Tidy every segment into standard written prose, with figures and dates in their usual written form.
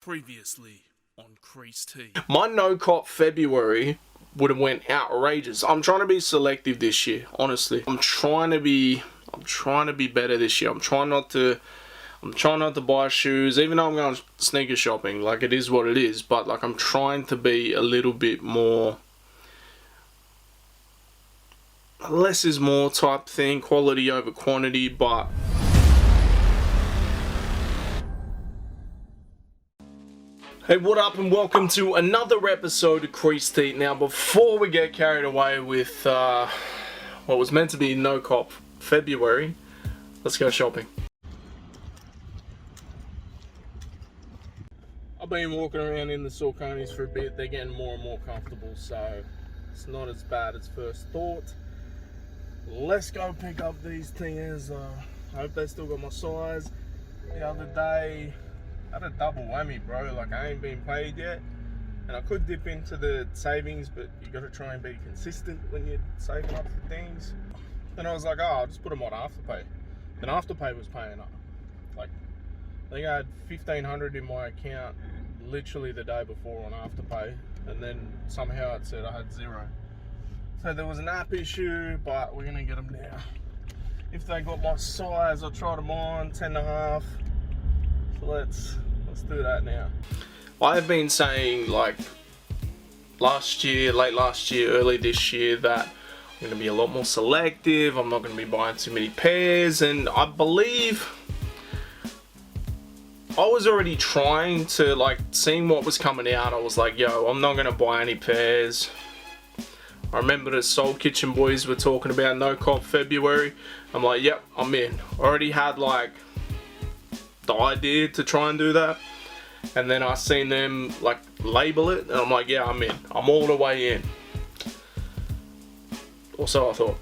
Previously on Creased. My no-cop February would have went outrageous. I'm trying to be selective this year, honestly. I'm trying to be better this year. I'm trying not to buy shoes, even though I'm going sneaker shopping. Like, it is what it is, but like, I'm trying to be a little bit more less is more type thing, quality over quantity. But hey, what up, and welcome to another episode of Creased. Now, before we get carried away with what was meant to be no cop February, let's go shopping. I've been walking around in the Sauconys for a bit. They're getting more and more comfortable, so it's not as bad as first thought. Let's go pick up these things. I hope they still got my size. The other day I had a double whammy, bro. Like, I ain't been paid yet, and I could dip into the savings, but you got to try and be consistent when you're saving up for things. And I was like, oh, I'll just put them on Afterpay. And Afterpay was paying up. Like, I think I had $1,500 in my account literally the day before on Afterpay, and then somehow it said I had zero. So there was an app issue, but we're gonna get them now. If they got my size, I tried them on 10.5. So let's do that now. I've been saying, like, last year, late last year, early this year, that I'm going to be a lot more selective. I'm not going to be buying too many pairs, and I believe I was already trying to, like, seeing what was coming out. I was like, yo, I'm not going to buy any pairs. I remember the Soul Kitchen boys were talking about no cop February. I'm like, yep, I'm in. I already had, like, the idea to try and do that, and then I seen them like label it, and I'm like, yeah, I'm in. I'm all the way in. Or so I thought.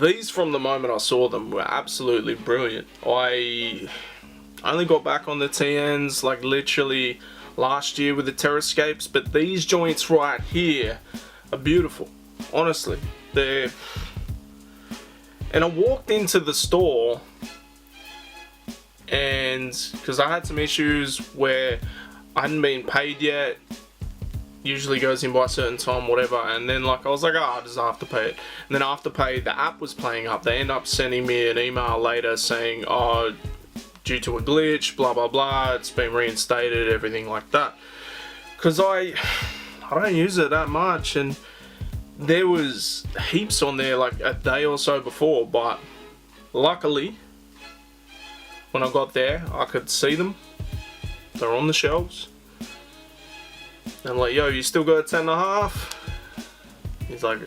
These, from the moment I saw them, were absolutely brilliant. I only got back on the TNs like literally last year with the Terrascapes, but these joints right here are beautiful. Honestly, they're... And I walked into the store, and because I had some issues where I hadn't been paid yet, usually goes in by a certain time, whatever, and then like I was like, oh, I'll just Afterpay it. And then Afterpay, the app was playing up. They end up sending me an email later saying, oh, due to a glitch, blah blah blah, it's been reinstated, everything like that. Because I don't use it that much, and there was heaps on there like a day or so before, but luckily when I got there I could see them. They're on the shelves. And I'm like, yo, you still got a 10.5? He's like,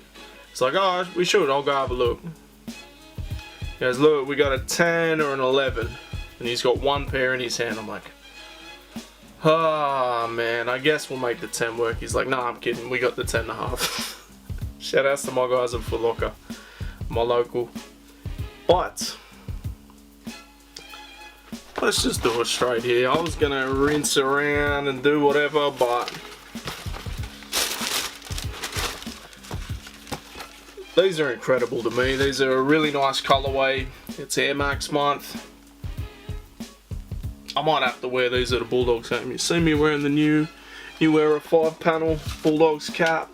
oh, we should. I'll go have a look. He goes, look, we got a 10 or an 11. And he's got one pair in his hand. I'm like, ah, man, I guess we'll make the 10 work. He's like, nah, I'm kidding. We got the 10.5. Shout outs to my guys at Foot Locker, my local. But let's just do it straight here. I was going to rinse around and do whatever, but these are incredible to me. These are a really nice colorway. It's Air Max month. I might have to wear these at a Bulldogs game. You see me wearing the new Era 5-panel Bulldogs cap.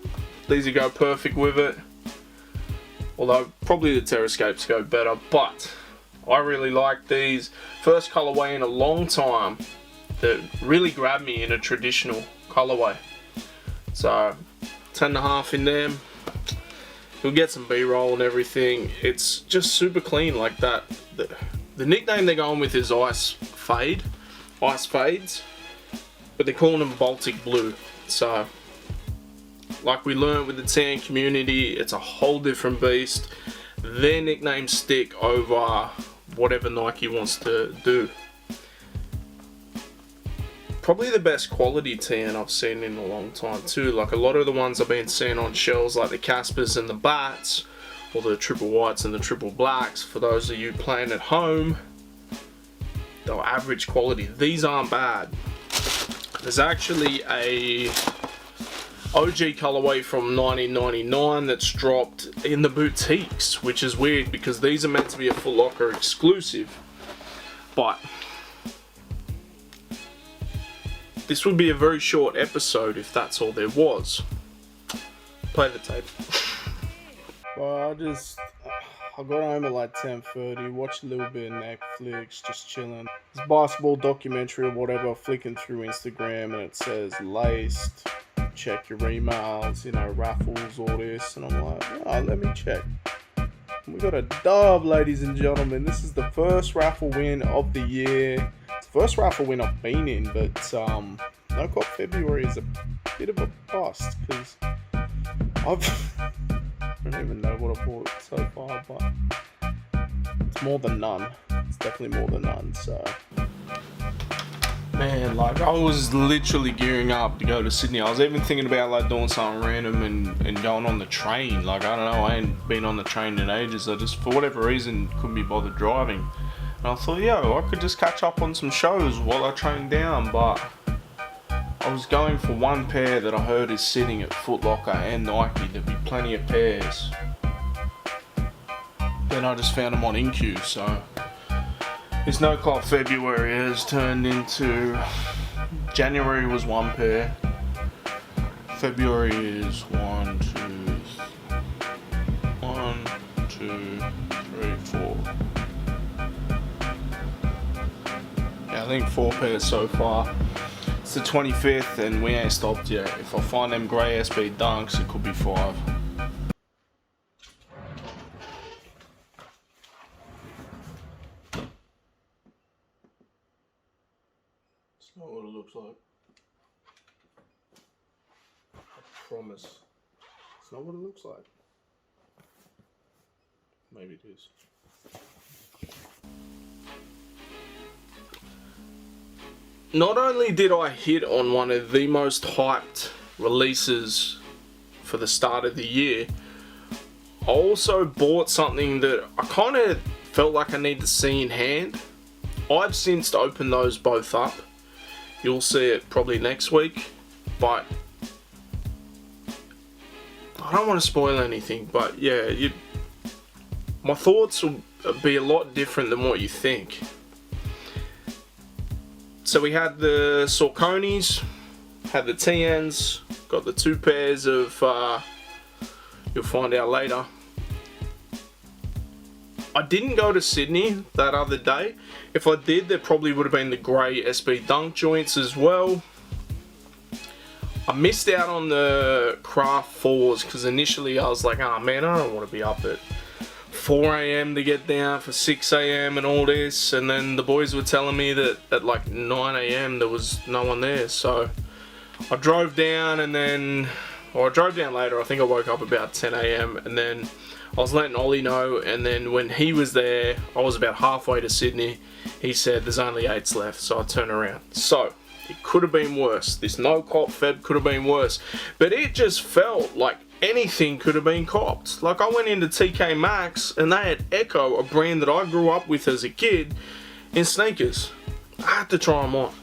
These would go perfect with it. Although probably the Terrascapes go better, but I really like these. First colorway in a long time that really grabbed me in a traditional colorway. So 10.5 in them. You'll get some B-roll and everything. It's just super clean like that. The nickname they're going with is Ice Fades, but they're calling them Baltic Blue. So, like we learned with the tan community, it's a whole different beast. their nickname stick over whatever Nike wants to do. Probably the best quality TN I've seen in a long time too. Like a lot of the ones I've been seeing on shelves, like the Caspers and the Bats, or the triple whites and the triple blacks, for those of you playing at home, they're average quality. These aren't bad. There's actually a OG colorway from 1999 that's dropped in the boutiques, which is weird because these are meant to be a Foot Locker exclusive, but this would be a very short episode if that's all there was. Play the tape. Well, I got home at like 10:30, watched a little bit of Netflix, just chilling. This basketball documentary or whatever, flicking through Instagram, and it says laced, check your emails, you know, raffles, all this, and I'm like, oh, let me check. We got a dub, ladies and gentlemen. This is the first raffle win of the year. It's the first raffle win I've been in, but No Cop February is a bit of a bust because I don't even know what I bought so far, but it's more than none. It's definitely more than none. So, man, like I was literally gearing up to go to Sydney. I was even thinking about like doing something random and going on the train. Like I don't know, I ain't been on the train in ages. I just, for whatever reason, couldn't be bothered driving. And I thought, yo, I could just catch up on some shows while I train down, but I was going for one pair that I heard is sitting at Foot Locker and Nike. There'd be plenty of pairs. Then I just found them on InQ, so this No Cop February has turned into January was one pair. February is 1, 2, 3, 4. Yeah, I think 4 pairs so far. It's the 25th and we ain't stopped yet. If I find them grey SB Dunks, it could be 5. It's not what it looks like. I promise. It's not what it looks like. Maybe it is. Not only did I hit on one of the most hyped releases for the start of the year, I also bought something that I kind of felt like I need to see in hand. I've since opened those both up. You'll see it probably next week, but I don't want to spoil anything, but yeah, my thoughts will be a lot different than what you think. So we had the Sauconys, had the TNs, got the 2 pairs of, you'll find out later. I didn't go to Sydney that other day. If I did, there probably would have been the grey SB Dunk joints as well. I missed out on the Craft 4s because initially I was like, oh man, I don't want to be up at 4 AM to get down for 6 AM and all this, and then the boys were telling me that at like 9 AM there was no one there, so I drove down and then, or I drove down later. I think I woke up about 10 AM and then I was letting Ollie know, and then when he was there, I was about halfway to Sydney. He said there's only 8s left, so I turned around. So it could have been worse. This No Cop Feb could have been worse, but it just felt like anything could have been copped. Like I went into TK Maxx and they had Echo, a brand that I grew up with as a kid, in sneakers. I had to try them on.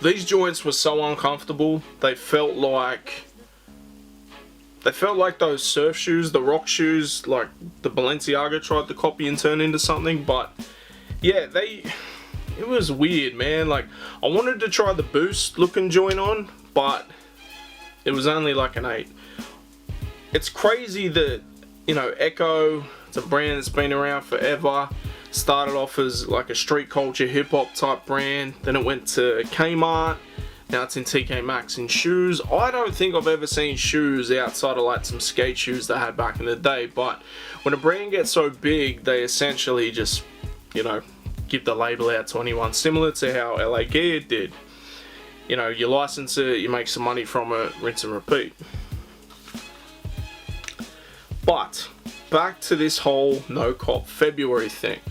these joints were so uncomfortable. They felt like those surf shoes, the rock shoes, like the Balenciaga tried to copy and turn into something. But yeah, it was weird, man. Like, I wanted to try the Boost looking joint on, but it was only like an 8. It's crazy that, you know, Echo, it's a brand that's been around forever. Started off as like a street culture hip hop type brand, then it went to Kmart, now it's in TK Maxx in shoes. I don't think I've ever seen shoes outside of like some skate shoes they had back in the day, but when a brand gets so big, they essentially just, you know, give the label out to anyone, similar to how LA Gear did. You know, you license it, you make some money from it, rinse and repeat. But back to this whole no cop February thing.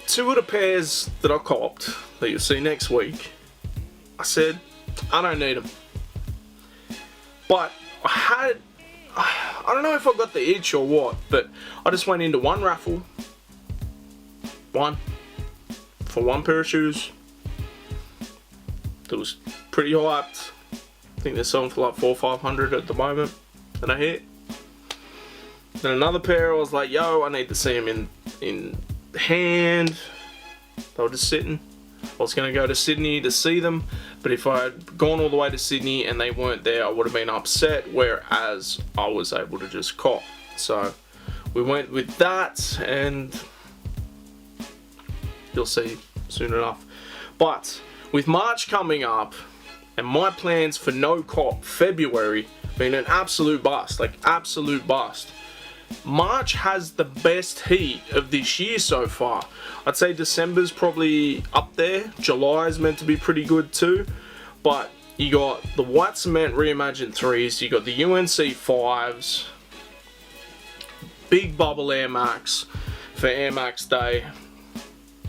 2 of the pairs that I copped, that you'll see next week, I said, I don't need them. But I don't know if I got the itch or what, but I just went into one raffle, for one pair of shoes that was pretty hyped. I think they're selling for like $400 or $500 at the moment, and I hit. Then another pair, I was like, yo, I need to see them in hand. They were just sitting. I was going to go to Sydney to see them, but if I had gone all the way to Sydney and they weren't there, I would have been upset, whereas I was able to just cop. So we went with that, and you'll see soon enough. But with March coming up and my plans for no cop February being an absolute bust, like absolute bust, March has the best heat of this year so far. I'd say December's probably up there. July is meant to be pretty good too. But you got the White Cement Reimagined 3s, you got the UNC 5s, Big Bubble Air Max for Air Max Day.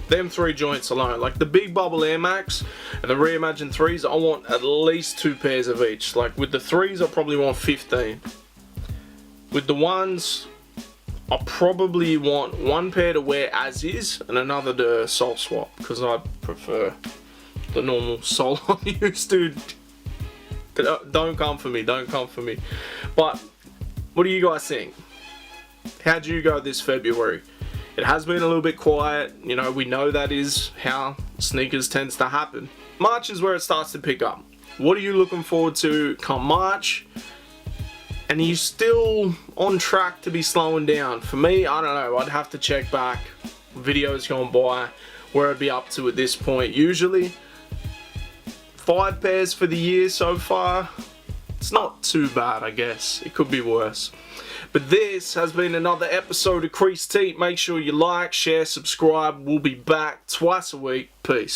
Them 3 joints alone, like the Big Bubble Air Max and the Reimagined 3s, I want at least 2 pairs of each. Like with the 3s, I probably want 15. With the 1s, I probably want 1 pair to wear as is and another to sole swap, because I prefer the normal sole on use, dude. Don't come for me, don't come for me. But what do you guys think? How'd you go this February? It has been a little bit quiet, you know, we know that is how sneakers tends to happen. March is where it starts to pick up. What are you looking forward to come March? And are you still on track to be slowing down? For me, I don't know, I'd have to check back videos gone by where I'd be up to at this point. Usually 5 pairs for the year so far. It's not too bad, I guess. It could be worse. But this has been another episode of Creased. Make sure you like, share, subscribe. We'll be back twice a week. Peace.